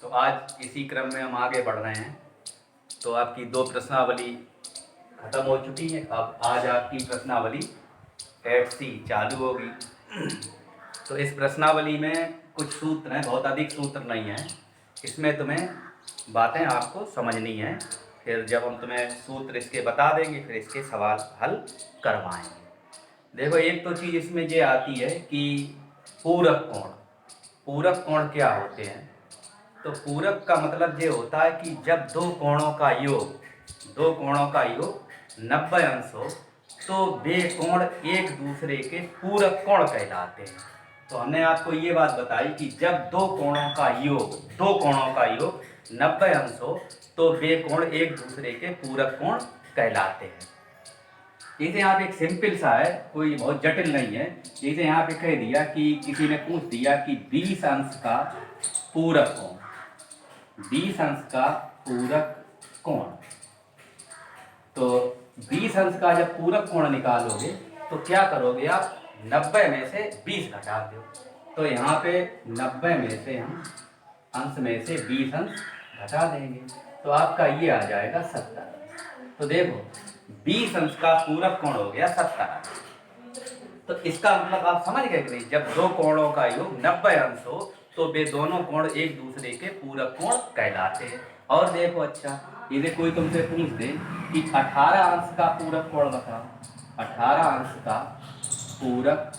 तो आज इसी क्रम में हम आगे बढ़ रहे हैं। तो आपकी 2 प्रश्नावली खत्म हो चुकी है। अब आज आपकी प्रश्नावली 8C चालू होगी। तो इस प्रश्नावली में कुछ सूत्र हैं, बहुत अधिक सूत्र नहीं हैं। इसमें तुम्हें बातें आपको समझनी है। फिर जब हम तुम्हें सूत्र इसके बता देंगे, फिर इसके सवाल हल करवाएंगे। देखो, एक तो चीज़ इसमें ये आती है कि पूरक कोण। पूरक कोण क्या होते हैं? तो पूरक का मतलब ये होता है कि जब दो कोणों का योग 90 अंश हो तो वे कोण एक दूसरे के पूरक कोण कहलाते हैं। तो हमने आपको ये बात बताई कि जब दो कोणों का योग 90 अंश हो तो वे कोण एक दूसरे के पूरक कोण कहलाते हैं। जैसे यहाँ पे एक सिंपल सा है, कोई बहुत जटिल नहीं है। जैसे यहाँ पे कह दिया कि किसी ने पूछ दिया कि 20 अंश का पूरक कोण, 20 अंश का पूरक कोण। तो 20 अंश का जब पूरक कोण निकालोगे तो क्या करोगे आप? 90 में से 20 घटा दो। तो यहाँ पे 90 में से हम अंश में से 20 अंश घटा देंगे तो आपका ये आ जाएगा 70। तो देखो, 20 अंश का पूरक कोण हो गया 70। तो इसका मतलब आप समझ गए कि नहीं? जब दो कोणों का योग 90 अंश हो तो वे दोनों कोण एक दूसरे के पूरक कोण कहलाते हैं। और देखो, अच्छा, यदि कोई तुमसे पूछ दे कि 18 अंश का पूरक कोण बताओ, 18 अंश का पूरक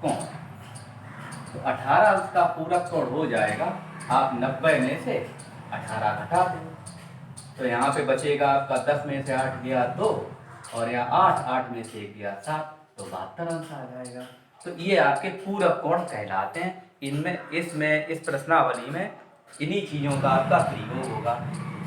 कोण, तो 18 अंश का पूरक कोण हो जाएगा, आप 90 में से 18 घटा दो। तो यहाँ पे बचेगा आपका 10 में से 8 गया 2, और यहाँ 8 में से 1 गया 7, तो 72 अंश आ जाएगा। तो ये आपके पूरक कोण कहलाते हैं। इस प्रश्नावली में इन्हीं चीज़ों का आपका प्रयोग होगा।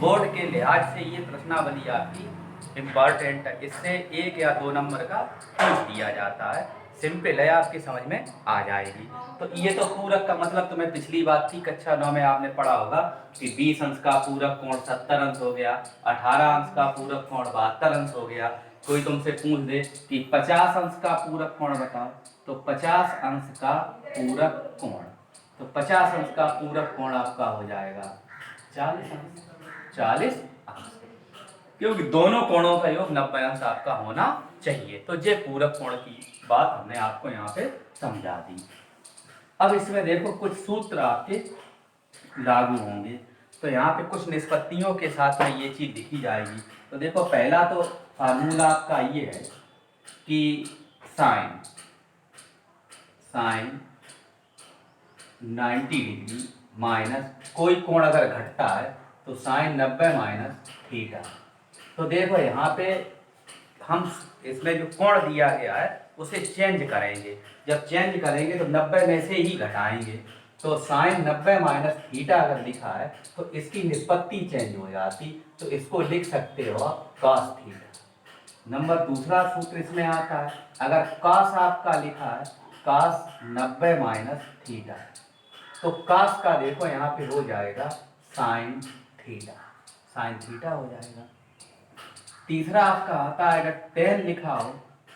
बोर्ड के लिहाज से ये प्रश्नावली आपकी इम्पॉर्टेंट है। इससे 1 या 2 नंबर का पूछ दिया जाता है। सिंपल है, आपकी समझ में आ जाएगी। तो ये तो पूरक का मतलब तुम्हें पिछली बात थी, कक्षा 9 में आपने पढ़ा होगा कि 20 अंश का पूरक कोण 70 अंश हो गया, 18 अंश का पूरक कोण 72 अंश हो गया। कोई तुमसे पूछ दे कि 50 अंश का पूरक कोण बताओ, तो 50 अंश का पूरक कोण, तो 50 अंश का पूरक कोण आपका हो जाएगा 40 अंश। 40 अंश, क्योंकि दोनों कोणों का योग 90 अंश आपका होना चाहिए। तो ये पूरक कोण की बात हमने आपको यहाँ पे समझा दी। अब इसमें देखो, कुछ सूत्र आपके लागू होंगे। तो यहाँ पे कुछ निष्पत्तियों के साथ में ये चीज लिखी जाएगी। तो देखो, पहला तो फार्मूला आपका ये है कि साइन 90 डिग्री माइनस कोई कोण अगर घटता है तो साइन 90 माइनस थीटा। तो देखो, यहाँ पे हम इसमें जो कोण दिया गया है उसे चेंज करेंगे। जब चेंज करेंगे तो 90 में से ही घटाएंगे। तो साइन 90 माइनस थीटा अगर लिखा है तो इसकी निष्पत्ति चेंज हो जाती, तो इसको लिख सकते हो आप कॉस थीटा। नंबर दूसरा सूत्र इसमें आता है, अगर कॉस आपका लिखा है कॉस 90 माइनस थीटा, तो कॉस का देखो यहाँ पे हो जाएगा साइन थीटा, साइन थीटा हो जाएगा। तीसरा आपका आता है, अगर टेन लिखा हो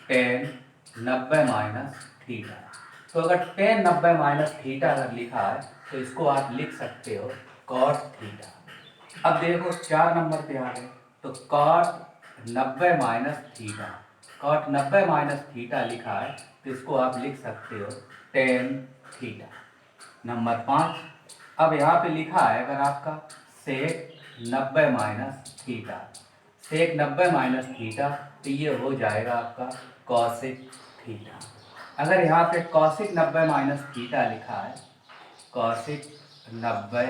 टेन 90 माइनस थीटा, तो अगर टेन 90 माइनस थीटा अगर लिखा है तो इसको आप लिख सकते हो कॉट थीटा। अब देखो 4 नंबर पे आ गए, तो cot 90 minus theta, cot 90 minus theta लिखा है तो इसको आप लिख सकते हो टेन थीटा। नंबर 5, अब यहाँ पे लिखा है अगर आपका सेक 90 माइनस थीटा, सेक 90 माइनस थीटा, तो ये हो जाएगा आपका कॉसिक थीटा। अगर यहाँ पे कॉसिक 90 माइनस थीटा लिखा है, कॉसिक 90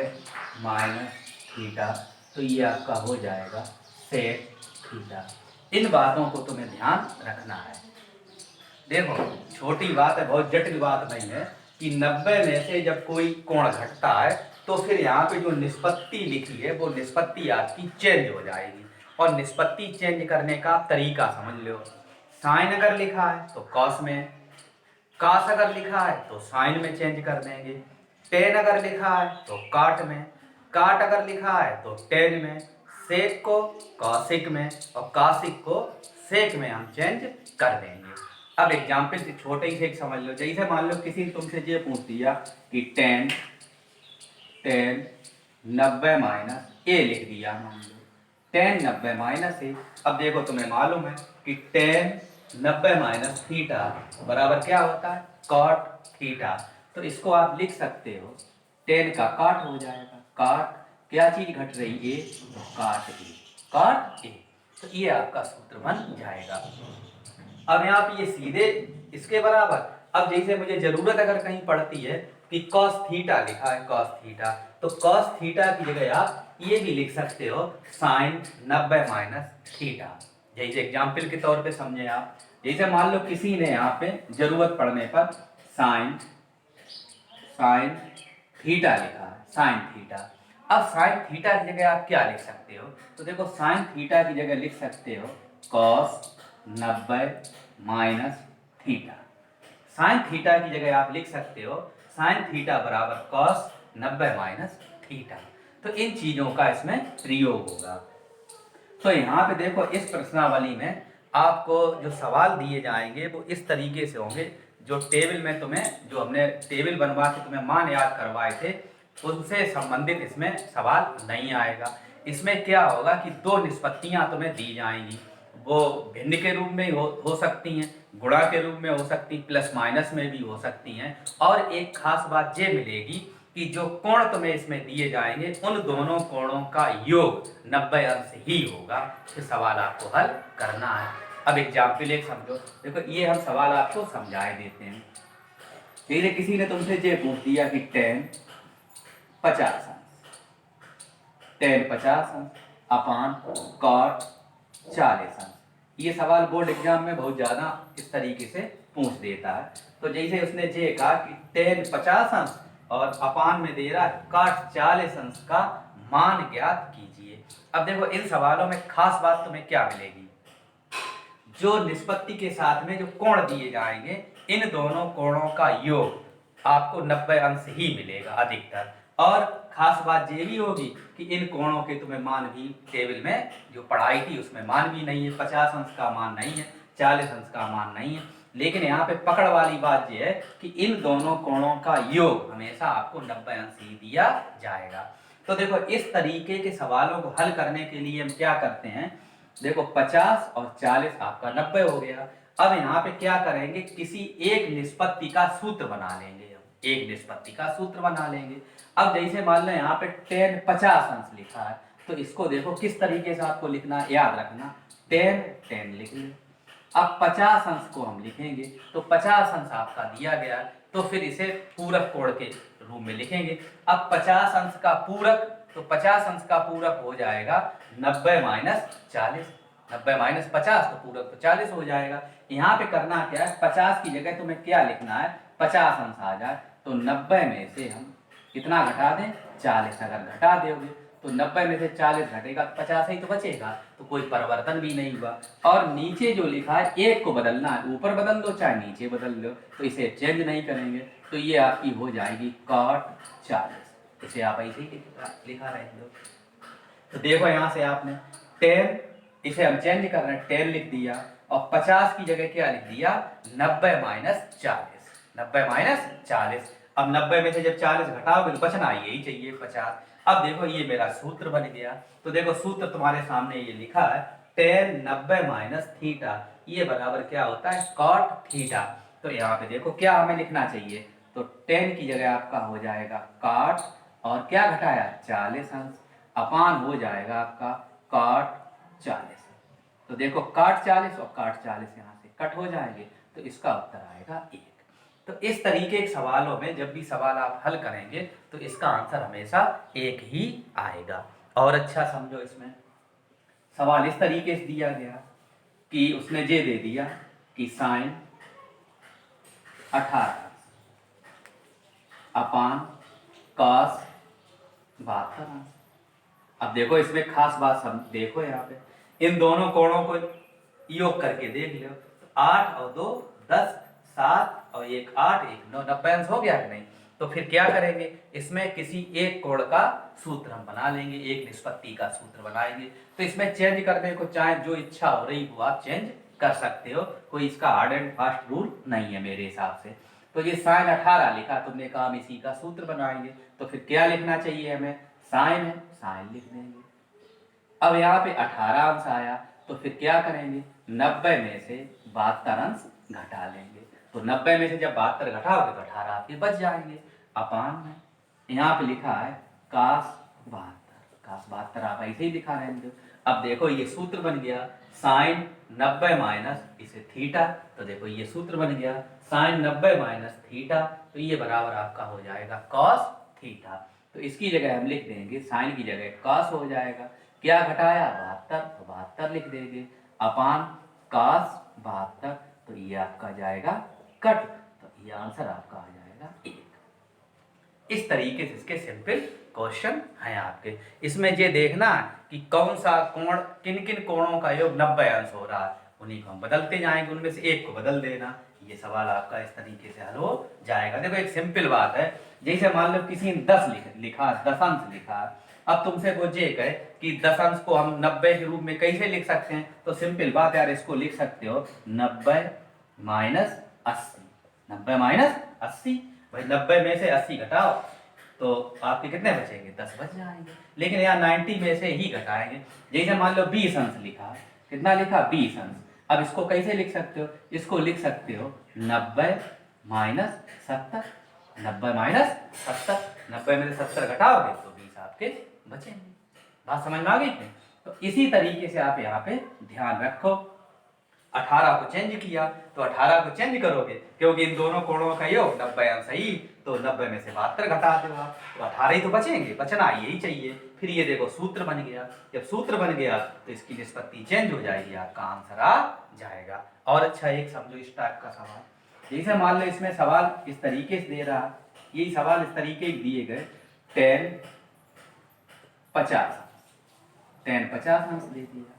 माइनस थीटा, तो ये आपका हो जाएगा सेक थीटा। इन बातों को तुम्हें ध्यान रखना है। देखो, छोटी बात है, बहुत जटिल बात नहीं है कि 90 में से जब कोई कोण घटता है तो फिर यहाँ पे जो निष्पत्ति लिखी है वो निष्पत्ति आपकी चेंज हो जाएगी। और निष्पत्ति चेंज करने का तरीका समझ लो। साइन अगर लिखा है तो कॉस में, कॉस अगर लिखा है तो साइन में चेंज कर देंगे, टेन अगर लिखा है तो काट में, काट अगर लिखा है तो टेन में, सेक को कॉसिक में और कॉसिक को सेक में हम चेंज कर देंगे। अब एग्जाम्पल से छोटे ही से समझ लो। जैसे मान लो किसी तुमसे ये पूछ दिया कि टेन 90 माइनस ए लिख दिया मान लो, टेन 90 माइनस ए। अब देखो तुम्हें मालूम है कि टेन 90 माइनस थीटा बराबर क्या होता है, कॉट थीटा। तो इसको आप लिख सकते हो, टेन का काट हो जाएगा, काट क्या चीज घट रही है, तो काट ए, काट ए। तो ये आपका सूत्र बन जाएगा। अब यहाँ पे ये सीधे इसके बराबर। अब जैसे मुझे जरूरत अगर कहीं पड़ती है कि cos थीटा लिखा है, cos थीटा, तो cos थीटा की जगह आप ये भी लिख सकते हो sin 90 माइनस थीटा। जैसे एग्जाम्पल के तौर पे समझे आप, जैसे मान लो किसी ने यहाँ पे जरूरत पड़ने पर साइन थीटा लिखा है, साइन थीटा। अब साइन थीटा की जगह आप क्या लिख सकते हो, तो देखो साइन थीटा की जगह लिख सकते हो cos 90 minus theta. Sine theta की जगह आप लिख सकते हो साइन थीटा बराबर cos 90 माइनस थीटा। तो इन चीजों का इसमें प्रयोग होगा। तो यहाँ पे देखो इस प्रश्नावली में आपको जो सवाल दिए जाएंगे वो इस तरीके से होंगे, जो टेबल में तुम्हें, जो हमने टेबल बनवा के तुम्हें मान याद करवाए थे, उनसे संबंधित इसमें सवाल नहीं आएगा। इसमें क्या होगा कि दो निष्पत्तियां तुम्हें दी जाएंगी, वो भिन्न के रूप में हो सकती हैं, गुणा के रूप में हो सकती, प्लस माइनस में भी हो सकती हैं। और एक खास बात ये मिलेगी कि जो कोण तुम्हें इसमें दिए जाएंगे उन दोनों कोणों का योग 90 अंश ही होगा। तो सवाल आपको हल करना है। अब एग्जाम्पल एक समझो, देखो ये हम सवाल आपको समझाए देते हैं। जैसे किसी ने तुमसे ये पूछ दिया कि टेन 50 अंश, टेन 50 अंश अपान कॉट 40 अंश। ये सवाल बोर्ड एग्जाम में बहुत ज्यादा इस तरीके से पूछ देता है। तो जैसे उसने ये कहा कि टेन 50 अंश और अपान में दे रहा है काट 40 अंश का मान ज्ञात कीजिए। अब देखो इन सवालों में खास बात तुम्हें क्या मिलेगी, जो निष्पत्ति के साथ में जो कोण दिए जाएंगे इन दोनों कोणों का योग आपको 90 अंश ही मिलेगा अधिकतर। और खास बात ये भी होगी कि इन कोणों के तुम्हें मान भी टेबल में जो पढ़ाई थी उसमें मान भी नहीं है, 50 अंश का मान नहीं है, 40 अंश का मान नहीं है। लेकिन यहाँ पे पकड़ वाली बात यह है कि इन दोनों कोणों का योग हमेशा आपको 90 अंश ही दिया जाएगा। तो देखो इस तरीके के सवालों को हल करने के लिए हम क्या करते हैं, देखो 50 और 40 आपका 90 हो गया। अब यहाँ पे क्या करेंगे, किसी एक निष्पत्ति का सूत्र बना लेंगे, हम एक निष्पत्ति का सूत्र बना लेंगे। अब जैसे मान लो यहाँ पे टेन 50 अंश लिखा है, तो इसको देखो किस तरीके से आपको लिखना, याद रखना, टेन टेन लिख लो। अब 50 अंश को हम लिखेंगे, तो 50 अंश आपका दिया गया, तो फिर इसे पूरक कोण के रूप में लिखेंगे। अब 50 अंश का पूरक, तो 50 अंश का पूरक हो जाएगा 90 माइनस 40, 90 माइनस 50 तो पूरक तो 40 हो जाएगा। यहाँ पे करना क्या है, 50 की जगह तुम्हें क्या लिखना है, 50 अंश आ जाए तो 90 में से हम कितना घटा दें, 40। अगर घटा दोगे तो 90 में से 40 घटेगा तो 50 ही तो बचेगा, तो कोई परिवर्तन भी नहीं हुआ। और नीचे जो लिखा है एक को बदलना है, ऊपर बदल दो चाहे नीचे बदल दो, तो इसे चेंज नहीं करेंगे। तो ये आपकी हो जाएगी cot 40। इसे आप ऐसे ही लिखा रहे हो। तो देखो यहाँ से आपने 10, इसे हम चेंज कर रहे हैं, 10 लिख दिया, और 50 की जगह क्या लिख दिया, 90 माइनस 40, 90 माइनस 40। अब 90 में से जब 40 घटाओगे तो बचना यही चाहिए 50। अब देखो ये मेरा सूत्र बन गया। तो देखो सूत्र तुम्हारे सामने ये लिखा है, टेन 90 माइनस थीटा, ये बराबर क्या होता है, कॉट थीटा। तो यहाँ पे देखो क्या हमें लिखना चाहिए, तो 10 की जगह आपका हो जाएगा कॉट, और क्या घटाया 40 अंश, अपान हो जाएगा आपका कॉट 40। तो देखो कॉट 40 और कॉट 40 यहाँ से कट हो जाएंगे, तो इसका उत्तर आएगा 1। तो इस तरीके के सवालों में जब भी सवाल आप हल करेंगे तो इसका आंसर हमेशा 1 ही आएगा। और अच्छा समझो, इसमें सवाल इस तरीके से दिया गया कि उसने ये दे दिया कि साइन 18 अपान कॉस 72। अब देखो इसमें खास बात सब देखो, यहाँ पे इन दोनों कोणों को योग करके देख लो, 8 और 2 10, 7 और 1 8, 1 9, 90 अंश हो गया कि नहीं। तो फिर क्या करेंगे, इसमें किसी एक कोण का सूत्र हम बना लेंगे, एक निष्पत्ति का सूत्र बनाएंगे। तो इसमें चेंज करने को चाहे जो इच्छा हो रही हो आप चेंज कर सकते हो, कोई इसका हार्ड एंड फास्ट रूल नहीं है मेरे हिसाब से। तो ये साइन 18 लिखा, तुमने कहा हम इसी का सूत्र बनाएंगे, तो फिर क्या लिखना चाहिए हमें, साइन है, साइन लिख देंगे। अब यहाँ पे 18 अंश आया तो फिर क्या करेंगे, 90 में से 72 अंश घटा लेंगे। तो 90 में से जब 72 घटाओगे तो 18 आपके बच जाएंगे। अपान में यहाँ पे लिखा है कास 72 आप ऐसे ही दिखा रहे हैं। अब देखो ये सूत्र बन गया साइन 90 माइनस इसे थीटा। तो देखो ये सूत्र बन गया साइन 90 माइनस थीटा, तो ये बराबर आपका हो जाएगा कॉस थीटा। तो इसकी जगह हम लिख देंगे साइन की जगह कॉस हो जाएगा। क्या घटाया 72, तो 72 लिख देंगे अपान कॉस 72, तो ये आपका जाएगा कट, तो ये आंसर आपका आ जाएगा 1। इस तरीके से इसके सिंपल क्वेश्चन हैं आपके। इसमें ये देखना कि कौन सा कोण किन किन कोणों का योग 90 अंश हो रहा है, उन्हीं को हम बदलते जाएंगे, उनमें से एक को बदल देना। ये सवाल आपका इस तरीके से हल हो जाएगा। देखो एक सिंपल बात है, जैसे मान लो किसी ने 10 लिखा 10 अंश लिखा, अब तुमसे वो ये कहे कि 10 अंश को हम 90 के रूप में कैसे लिख सकते हैं, तो सिंपल बात यार, इसको लिख सकते हो 90 माइनस 80। 90 माइनस 80, भाई 90 में से 80 घटाओ तो आपके कितने बचेंगे, 10 बच जाएंगे। लेकिन यहाँ 90 में से ही घटाएंगे। जैसे मान लो 20 अंश लिखा, कितना लिखा 20 अंश, अब इसको कैसे लिख सकते हो, इसको लिख सकते हो 90 माइनस 70। 90 माइनस 70, 90 में से 70 घटाओगे तो 20 आपके बचेंगे। बात समझ में आ गई थी। तो इसी तरीके से आप यहाँ पे ध्यान रखो। 18 को चेंज किया तो 18 को चेंज करोगे क्योंकि इन दोनों कोणों का योग 90 अंश ही, तो 90 में से 72 घटा दो आप, तो 18 ही तो बचेंगे, बचना यही चाहिए। फिर ये देखो सूत्र बन गया, जब सूत्र बन गया तो इसकी निष्पत्ति चेंज हो जाएगी, आपका आंसर आ जाएगा। और अच्छा एक समझो इस टाइप का सवाल, जैसे मान लो इसमें सवाल इस तरीके से दे रहा, यही सवाल इस तरीके दिए गए tan 50 अंश दे दिया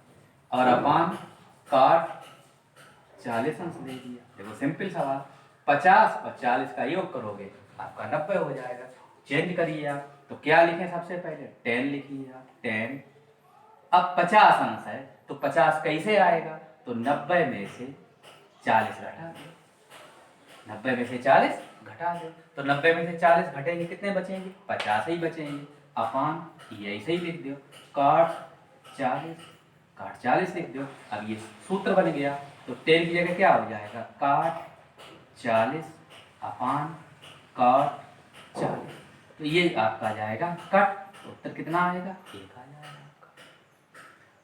और अपान काट 40 अंश दे दिया। देखो सिंपल सवाल, 50 और 40 का योग करोगे आपका 90 हो जाएगा। चेंज करिए आप, तो क्या लिखें सबसे पहले 10 लिखिए आप 10। अब 50 अंश है तो 50 कैसे आएगा, तो 90 में से 40 घटा दो, 90 में से 40 घटा दो, तो 90 में से 40 घटेंगे कितने बचेंगे, 50 ही बचेंगे। अपान ये ऐसे ही लिख दो काट 40 लिख दो। अब ये सूत्र बन गया, तो 10 की जगह क्या हो जाएगा काट 40 अपान काट 40, तो ये आपका जाएगा कट, तो उत्तर कितना आएगा 1 आ जाएगा आपका।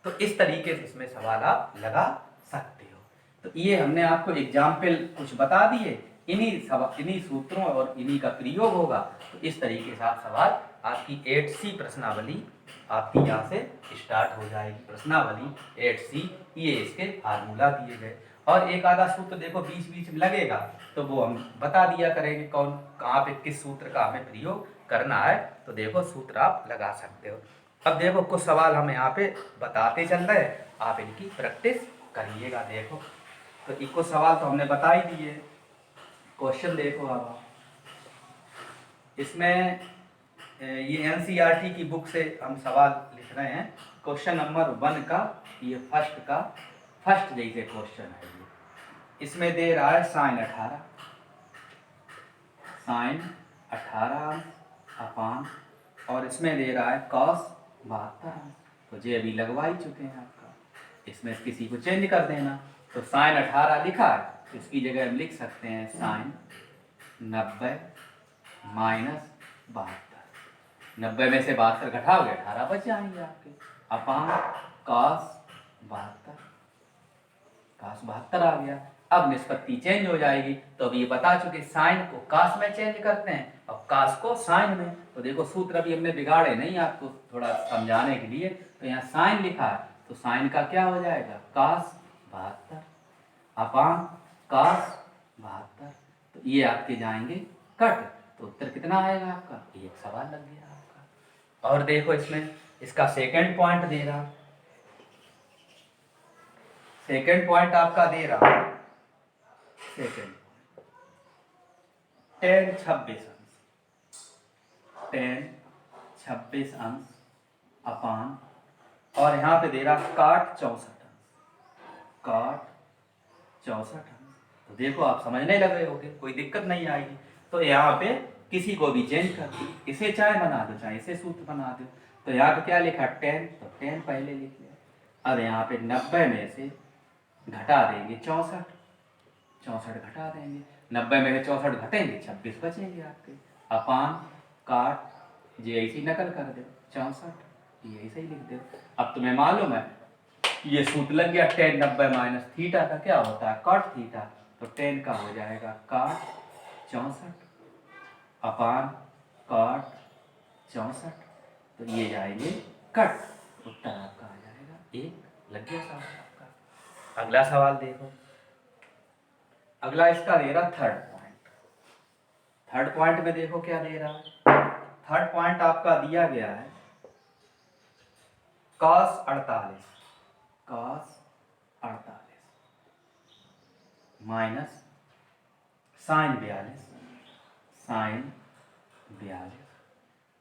तो इस तरीके से इसमें सवाल आप लगा सकते हो। तो ये हमने आपको एग्जाम्पल कुछ बता दिए, इन्हीं सूत्रों और इन्हीं का प्रयोग होगा। तो इस तरीके से आप सवाल, आपकी 8C प्रश्नावली आपकी यहाँ से स्टार्ट हो जाएगी। प्रश्नावली 8C, ये इसके फार्मूला दिए गए, और एक आधा सूत्र देखो बीच बीच में लगेगा तो वो हम बता दिया करेंगे कौन कहाँ पे किस सूत्र का हमें प्रयोग करना है, तो देखो सूत्र आप लगा सकते हो। अब देखो कुछ सवाल हम यहाँ पे बताते चल रहे हैं, आप इनकी प्रैक्टिस करिएगा। देखो तो इको सवाल तो हमने बता ही दिए, क्वेश्चन देखो अब इसमें ये एनसीईआरटी की बुक से हम सवाल लिख रहे हैं। क्वेश्चन नंबर 1 का ये फर्स्ट जैसे क्वेश्चन है ये, इसमें दे रहा है साइन 18 अपान, और इसमें दे रहा है कॉस 72, तो ये अभी लगवा ही चुके हैं आपका, इसमें किसी को चेंज कर देना। तो साइन 18 लिखा है तो इसकी जगह हम लिख सकते हैं साइन 90 माइनस 72। 90 में से 72 घटाओगे 18 बच जाएंगे आपके, अपान कॉस 72 आ गया। अब निष्पत्ति चेंज हो जाएगी, तो अब ये बता चुके साइन को कास में चेंज करते हैं और कास को साइन में। तो देखो सूत्र अभी हमने बिगाड़े नहीं, आपको थोड़ा समझाने के लिए। तो यहाँ साइन लिखा है तो साइन का क्या हो जाएगा कास 72 अपान कास 72, तो ये आपके जाएंगे कट, तो उत्तर कितना आएगा आपका, एक सवाल लग गया आपका। और देखो इसमें इसका सेकंड पॉइंट दे रहा, सेकंड पॉइंट आपका दे रहा सेकंड 10 26 अंश अपान, और यहाँ पे दे रहा काट 64 अंश। तो देखो आप समझने लग रहे होगे, कोई दिक्कत नहीं आएगी। तो यहाँ पे किसी को भी चेंज कर दो, इसे चाहे बना दो चाहे इसे सूत्र बना दो। तो यहाँ पे क्या लिखा 10, तो 10 पहले लिख लिया। अब यहाँ पे 90 में से घटा देंगे 64, 64 घटा देंगे, 90 में से 64 घटेंगे 26 बचेंगे आपके। अपान काट ये ऐसी नकल कर दो 64, ये ऐसे ही लिख दो। अब तुम्हें मालूम है ये सूत्र लग गया, 10 90 माइनस थीटा का क्या होता है कॉट थीटा, तो 10 का हो जाएगा काट 64 अपान काट 64, तो ये जाएंगे कट, उत्तर आपका आ जाएगा एक। लग गया सवाल आपका। अगला सवाल देखो, अगला इसका दे रहा थर्ड पॉइंट। थर्ड पॉइंट में देखो क्या दे रहा है। थर्ड पॉइंट आपका दिया गया है cos 48, cos 48 minus sine 42, sine 42।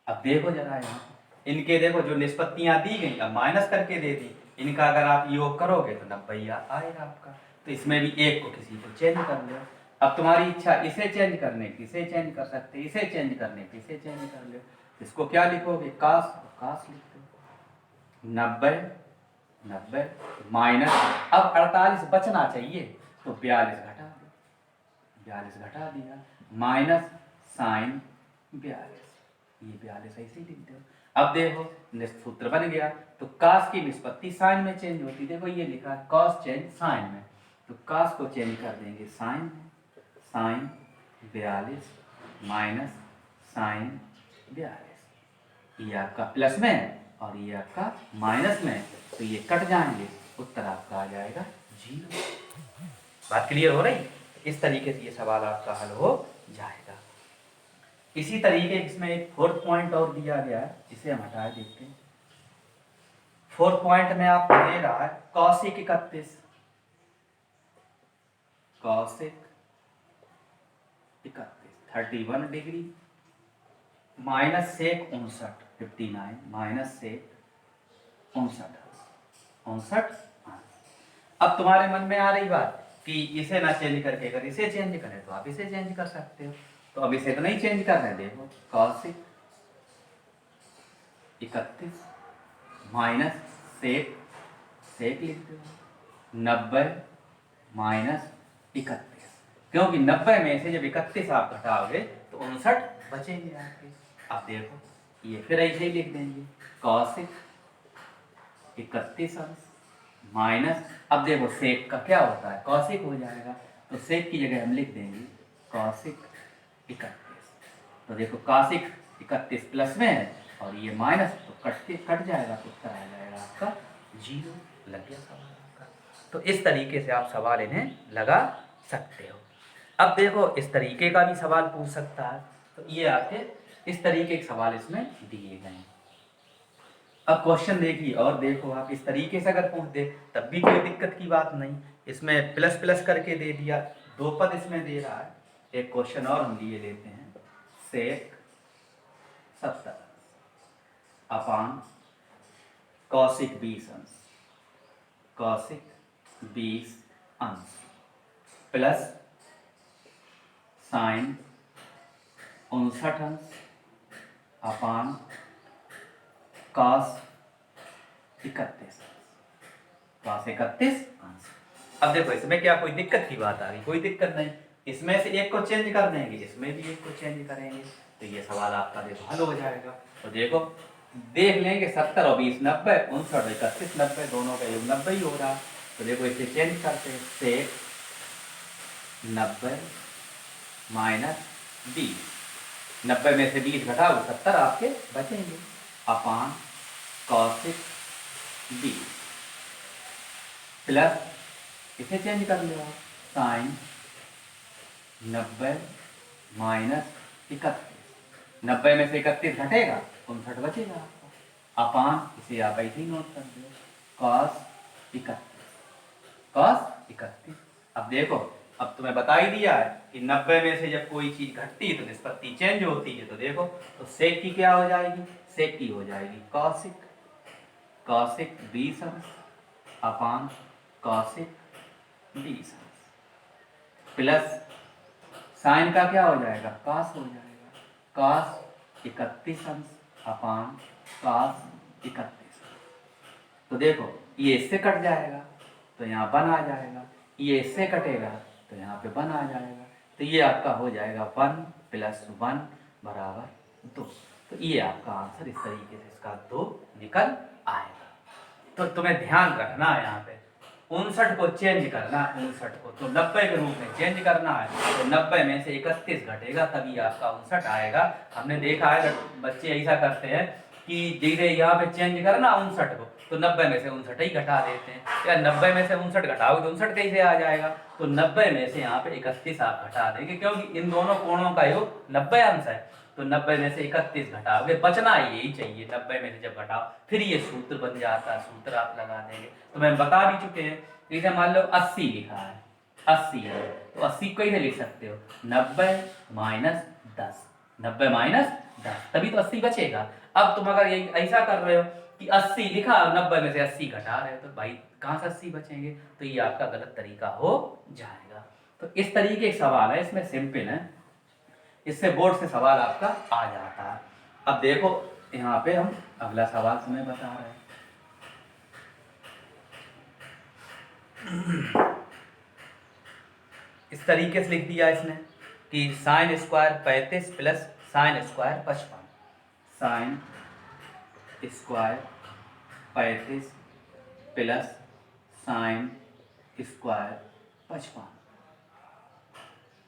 अब देखो जरा यहाँ इनके देखो जो निष्पत्तियां दी गई, अब माइनस करके दे दी, इनका अगर आप योग करोगे तो 90 आएगा आपका। तो इसमें भी एक को किसी को चेंज कर लो। अब तुम्हारी इच्छा इसे चेंज करने की, इसे चेंज कर सकते, इसे चेंज करने की, इसे चेंज कर लो। इसको क्या लिखोगे कास, तो कास लिख दो 90 90 माइनस, अब 48 बचना चाहिए तो 42 घटा दो, 42 घटा दिया माइनस साइन 42, ये 42 ऐसे ही लिख दो। अब देखो सूत्र बन गया, तो कास की निष्पत्ति साइन में चेंज होती, देखो ये लिखा कॉस चेंज साइन में, तो कास को चेंज कर देंगे साइन में, साइन 42 माइनस साइन 42, ये आपका प्लस में है और ये आपका माइनस में है, तो ये कट जाएंगे, उत्तर आपका आ जाएगा 0। बात क्लियर हो रही? इस तरीके से ये सवाल आपका हल हो जाएगा। इसी तरीके इसमें एक फोर्थ पॉइंट और दिया गया है, जिसे हम हटा देखते हैं। फोर्थ पॉइंट में आपको दे रहा है cosec 31, cosec 31 31 degree minus sec 59 59 minus sec 59। अब तुम्हारे मन में आ रही बात कि इसे ना चेंज करके अगर इसे चेंज करें तो आप इसे चेंज कर सकते हो, तो अब इसे तो नहीं चेंज कर रहे, देखो कौशिक 31 माइनस सेक, सेक लिख दो 90 माइनस 31, क्योंकि 90 में से जब 31 आप घटाओगे तो 59 बचेंगे आपके। अब देखो ये फिर ऐसे ही लिख देंगे कौशिक 31 अंश माइनस, अब देखो सेक का क्या होता है कौशिक हो जाएगा, तो सेक की जगह हम लिख देंगे कौशिक 31, तो देखो कौशिक 31 प्लस में है और ये माइनस, तो कट जाएगा, तो उत्तर आ जाएगा आपका 0। लग गया सवाल आपका। तो इस तरीके से आप सवाल इन्हें लगा सकते हो। अब देखो इस तरीके का भी सवाल पूछ सकता है, तो ये आपके इस तरीके के सवाल इसमें दिए गए हैं। अब क्वेश्चन देखिए और देखो आप इस तरीके से अगर पूछ दे तब भी कोई दिक्कत की बात नहीं, इसमें प्लस प्लस करके दे दिया, दो पद इसमें दे रहा है। एक क्वेश्चन और हम लिए लेते हैं, सेक 70 अपान कौशिक 20 अंश, कौशिक 20 अंश प्लस साइन 59 अंश अपान कॉस 31, कॉस 31 अंश। अब देखो इसमें क्या कोई दिक्कत की बात आ गई? कोई दिक्कत नहीं, इसमें से एक को चेंज कर देंगे, इसमें भी एक को चेंज करेंगे, तो ये सवाल आपका देखो हल हो जाएगा। तो देखो देख लेंगे 70 और 20 90, 59 31 90, दोनों का योग 90 ही हो रहा। तो देखो इसे चेंज करते हैं, सेक 90 माइनस 20, 90 में से 20 घटाओ 70 आपके बचेंगे अपान कौशिक 20 प्लस, इसे चेंज कर लो साइन 90 माइनस 31, 90 में से 31 घटेगा 59 बचेगा आपको अपान, इसे आप ऐसे ही नोट कर दो कॉस 31, कॉस 31। अब देखो अब तुम्हें बता ही दिया है कि 90 में से जब कोई चीज घटती है तो निष्पत्ति चेंज होती है, तो देखो तो सेक की क्या हो जाएगी, सेक की हो जाएगी कौशिक, कौशिक 20 अंश अपान कौशिक 20 अंश प्लस साइन का क्या हो जाएगा कॉस हो जाएगा, cos 31 अंश अपान cos 31। तो देखो ये इससे कट जाएगा तो यहाँ 1 आ जाएगा, ये इससे कटेगा तो यहाँ पे 1 आ जाएगा। तो ये आपका हो जाएगा 1 + 1 = 2। तो ये आपका आंसर इस तरीके से इसका 2 निकल आएगा। तो तुम्हें ध्यान रखना है यहाँ पे 59 को चेंज करना है, 59 को तो 90 के रूप में चेंज करना है। तो 90 में से 31 घटेगा तभी आपका 59 आएगा। हमने देखा है बच्चे ऐसा करते हैं कि जैसे यहाँ पे चेंज करना 59 को तो 90 में से 59 ही घटा देते हैं। या 90 में से 59 घटाओगे तो 59 कैसे आ जाएगा? तो 90 में से यहाँ पे 31 आप घटा देंगे क्योंकि इन दोनों कोणों का योग 90 अंश है। तो 90 में से 31 घटाओगे, बचना यही चाहिए। 90 में से जब घटाओ फिर ये सूत्र बन जाता है, सूत्र आप लगा देंगे। तो मैं बता भी चुके हैं। जैसे मान लो 80 लिखा है, 80 है तो 80 कैसे लिख सकते हो? 90 - 10, 90 - 10 तभी तो 80 बचेगा। अब तुम अगर यही ऐसा कर रहे हो कि 80 लिखा और 90 में से 80 घटा रहे हो तो भाई कहाँ से 80 बचेंगे? तो ये आपका गलत तरीका हो जाएगा। तो इस तरीके का सवाल है, इसमें सिंपल है, इससे बोर्ड से सवाल आपका आ जाता है। अब देखो यहाँ पे हम अगला सवाल तुम्हें बता रहे हैं। इस तरीके से लिख दिया इसने कि sin² 35 + sin² 55, sin² 35 + sin² 55।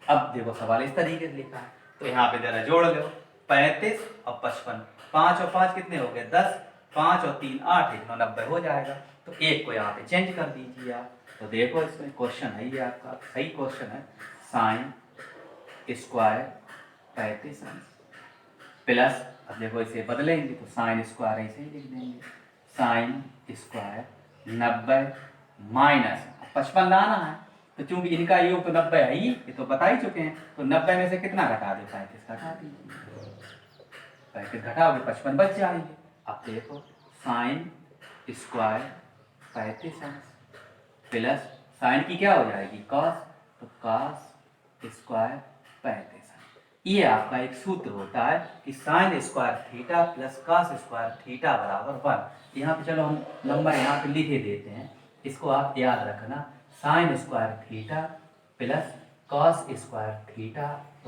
अब देखो सवाल इस तरीके से लिखा है तो यहाँ पे जरा जोड़ लो 35 और 55, 5 और 5 कितने हो गए? 10, 5 और 3 8, 1 9 90 हो जाएगा। तो एक को यहाँ पे चेंज कर दीजिए आप। तो देखो इसमें क्वेश्चन है, ये आपका सही क्वेश्चन है। sin² 35 प्लस, अब देखो इसे बदलेंगे तो sin² ऐसे ही लिख देंगे, sin² 90 माइनस 55 लाना है तो चूंकि इनका योग तो 90 है ही, ये तो बता ही चुके हैं। तो 90 में से कितना घटा दे? 35 घटा दीजिए, 35 घटाओगे 55 बच जाएंगे। अब देखो sin² 35 प्लस साइन की क्या हो जाएगी? cos, तो cos² 35। ये आपका एक सूत्र होता है कि sin² theta plus cos² theta = 1। यहाँ पे चलो हम नंबर यहाँ पे लिखे देते हैं, इसको आप याद रखना। sin² theta plus cos² theta =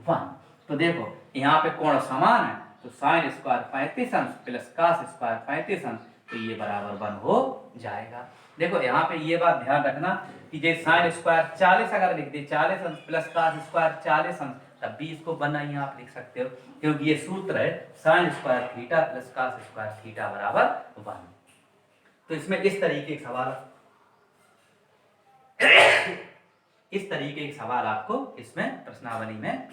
1। तो देखो यहाँ पे कोण समान है तो sin² 35 अंश प्लस cos² 35 अंश, तो ये बराबर 1 हो जाएगा। देखो यहाँ पे ये बात ध्यान रखना कि जैसे sin² 40 अगर लिख दे 40 अंश प्लस cos² 40 अंश, तब भी इसको 1 यहाँ आप लिख सकते हो क्योंकि ये सूत्र है sin² theta plus cos² theta = 1। तो इसमें इस तरीके के सवाल आपको इसमें प्रश्नावली में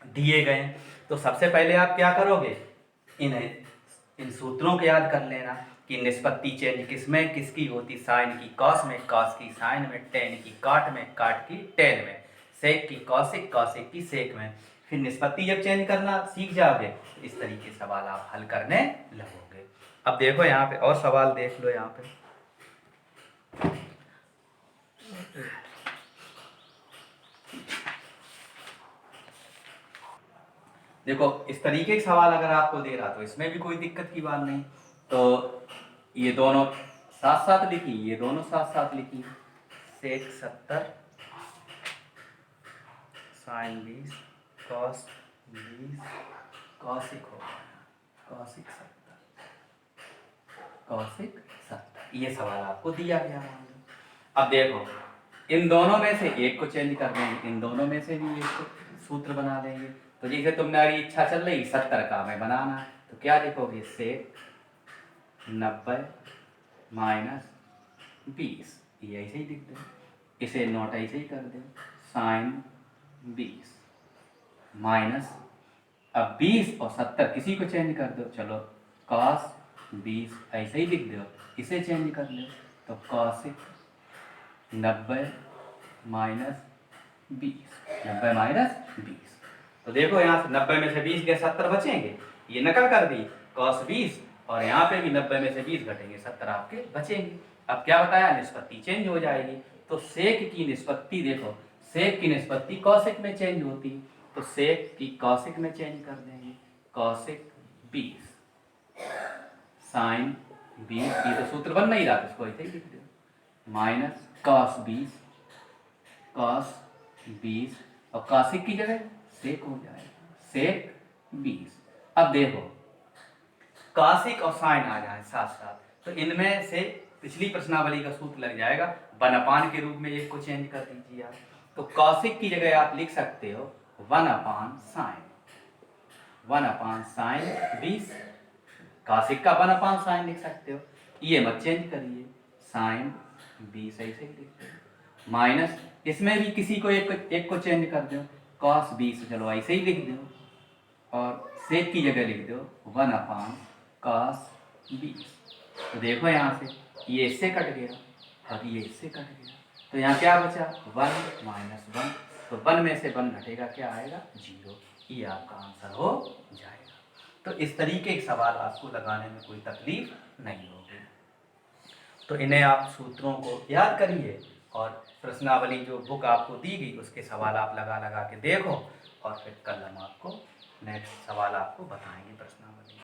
दिए गए। तो सबसे पहले आप क्या करोगे? इन सूत्रों को याद कर लेना कि निष्पत्ति चेंज किसमें किसकी होती? साइन की कॉस में, कॉस की साइन में, टेन की काट में, काट की टेन में, सेक की कॉसिक, कॉसिक की सेक में। फिर निष्पत्ति जब चेंज करना सीख जाओगे तो इस तरीके से सवाल आप हल करने लगोगे। अब देखो यहाँ पे और सवाल देख लो। यहाँ पे देखो इस तरीके के सवाल अगर आपको दे रहा तो इसमें भी कोई दिक्कत की बात नहीं। तो ये दोनों साथ साथ लिखी, ये दोनों साथ साथ लिखी, सेक 70 साइन 20 कॉस 20 कॉसिक हो गया, कॉसिक 70। ये सवाल आपको दिया गया है। अब देखो इन दोनों में से एक को चेंज कर देंगे, इन दोनों में से भी एक को सूत्र बना देंगे। तो जैसे तुम्हारी इच्छा चल रही 70 का हमें बनाना है तो क्या लिखोगे? सेक 90 माइनस 20, ये ऐसे ही लिख दो, इसे नोट ऐसे ही कर दो, साइन 20 माइनस, अब 20 और 70 किसी को चेंज कर दो, चलो cos 20 ऐसे ही लिख दो, इसे चेंज कर लो तो cosic 90 माइनस 20, 90 माइनस 20। तो देखो यहाँ से 90 में से 20 गए 70 बचेंगे, ये नकल कर दी cos 20, और यहाँ पे भी 90 में से 20 घटेंगे 70 आपके बचेंगे। अब क्या बताया? निष्पत्ति चेंज हो जाएगी। तो सेक की निष्पत्ति देखो, सेक की निष्पत्ति कॉसिक में चेंज होती, तो सेक की कॉसिक में चेंज कर देंगे, कॉसिक 20 साइन 20, ये तो सूत्र बन नहीं रहा था, इसको ऐसे ही लिख दो, माइनस कॉस 20, कॉस 20 और कॉसिक की जगह सेक हो जाएगा, सेक 20। अब देखो कॉसिक और साइन आ जाए साथ साथ, तो इनमें से पिछली प्रश्नावली का सूत्र लग जाएगा, 1/, के रूप में एक को चेंज कर दीजिए आप। तो कॉसिक की जगह आप लिख सकते हो 1/साइन, 1/साइन 20, कॉसिक का 1/साइन लिख सकते हो, ये मत चेंज करिए, साइन 20 ऐसे ही लिखते हो, माइनस इसमें भी किसी को एक को चेंज कर दो, कॉस 20 चलो ऐसे ही लिख दो, और सेक की जगह लिख दो 1/cos 20। तो देखो यहाँ से ये इससे कट गया और ये इससे कट गया, तो यहाँ क्या बचा 1 माइनस 1, तो 1 में से 1 घटेगा, क्या आएगा 0, ये आपका आंसर हो जाएगा। तो इस तरीके के सवाल आपको लगाने में कोई तकलीफ नहीं होगी। तो इन्हें आप सूत्रों को याद करिए और प्रश्नावली जो बुक आपको दी गई उसके सवाल आप लगा लगा के देखो, और फिर कल हम आपको नेक्स्ट सवाल आपको बताएंगे प्रश्नावली।